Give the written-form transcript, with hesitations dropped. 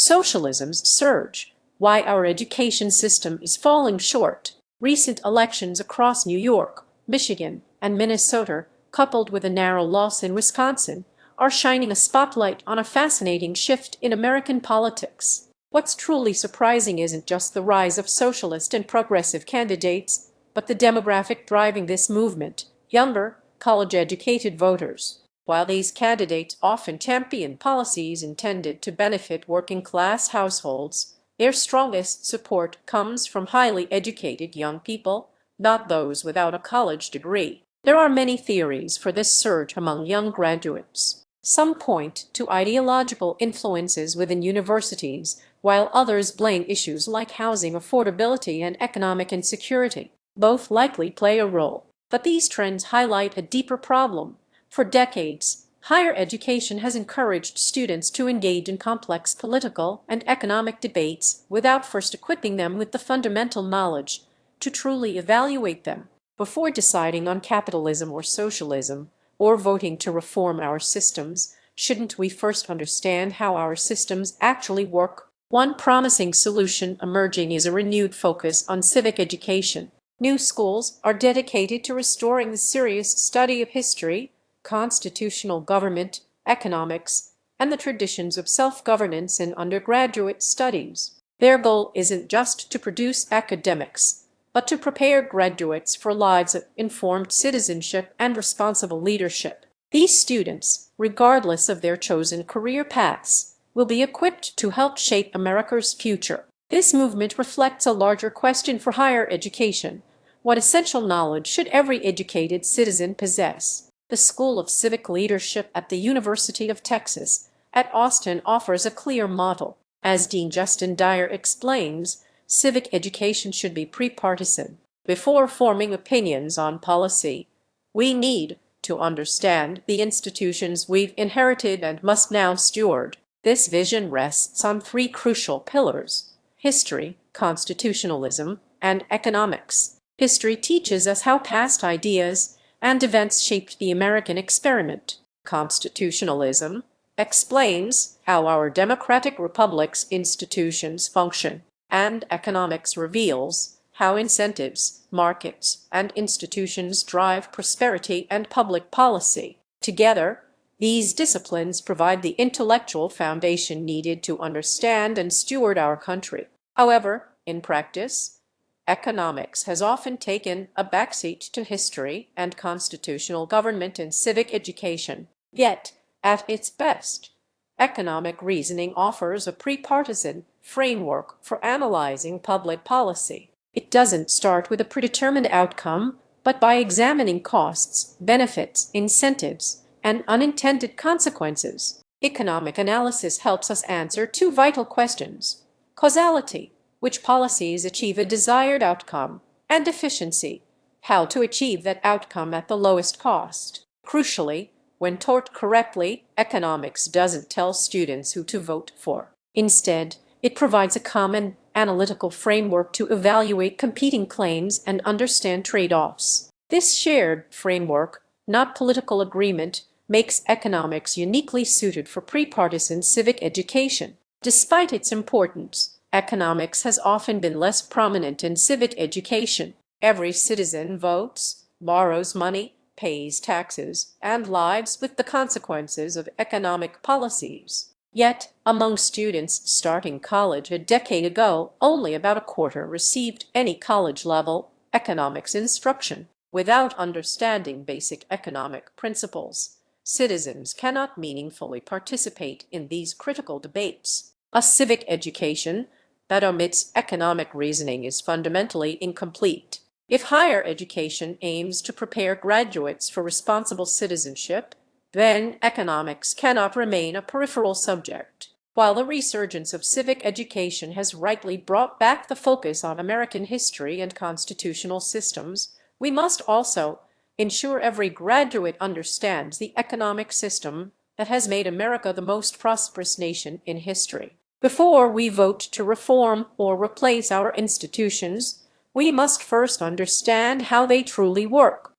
Socialism's surge, why our education system is falling short. Recent elections across New York, Michigan, and Minnesota, coupled with a narrow loss in Wisconsin, are shining a spotlight on a fascinating shift in American politics. What's truly surprising isn't just the rise of socialist and progressive candidates, but the demographic driving this movement: younger, college-educated voters. While these candidates often champion policies intended to benefit working-class households, their strongest support comes from highly educated young people, not those without a college degree. There are many theories for this surge among young graduates. Some point to ideological influences within universities, while others blame issues like housing affordability and economic insecurity. Both likely play a role. But these trends highlight a deeper problem. For decades, higher education has encouraged students to engage in complex political and economic debates without first equipping them with the fundamental knowledge to truly evaluate them. Before deciding on capitalism or socialism, or voting to reform our systems, shouldn't we first understand how our systems actually work? One promising solution emerging is a renewed focus on civic education. New schools are dedicated to restoring the serious study of history, constitutional government, economics, and the traditions of self-governance in undergraduate studies. Their goal isn't just to produce academics, but to prepare graduates for lives of informed citizenship and responsible leadership. These students, regardless of their chosen career paths, will be equipped to help shape America's future. This movement reflects a larger question for higher education. What essential knowledge should every educated citizen possess? The School of Civic Leadership at the University of Texas at Austin offers a clear model. As Dean Justin Dyer explains, civic education should be pre-partisan. Before forming opinions on policy, we need to understand the institutions we've inherited and must now steward. This vision rests on three crucial pillars: history, constitutionalism, and economics. History teaches us how past ideas and events shaped the American experiment. Constitutionalism explains how our democratic republic's institutions function, and economics reveals how incentives, markets, and institutions drive prosperity and public policy. Together, these disciplines provide the intellectual foundation needed to understand and steward our country. However, in practice, economics has often taken a backseat to history and constitutional government in civic education. Yet, at its best, economic reasoning offers a pre-partisan framework for analyzing public policy. It doesn't start with a predetermined outcome, but by examining costs, benefits, incentives, and unintended consequences. Economic analysis helps us answer two vital questions: causality, which policies achieve a desired outcome, and efficiency, how to achieve that outcome at the lowest cost. Crucially, when taught correctly, economics doesn't tell students who to vote for. Instead, it provides a common analytical framework to evaluate competing claims and understand trade-offs. This shared framework, not political agreement, makes economics uniquely suited for pre-partisan civic education. Despite its importance, economics has often been less prominent in civic education. Every citizen votes, borrows money, pays taxes, and lives with the consequences of economic policies. Yet, among students starting college a decade ago, only about a quarter received any college-level economics instruction. Without understanding basic economic principles, citizens cannot meaningfully participate in these critical debates. A civic education that omits economic reasoning is fundamentally incomplete. If higher education aims to prepare graduates for responsible citizenship, then economics cannot remain a peripheral subject. While the resurgence of civic education has rightly brought back the focus on American history and constitutional systems, we must also ensure every graduate understands the economic system that has made America the most prosperous nation in history. Before we vote to reform or replace our institutions, we must first understand how they truly work.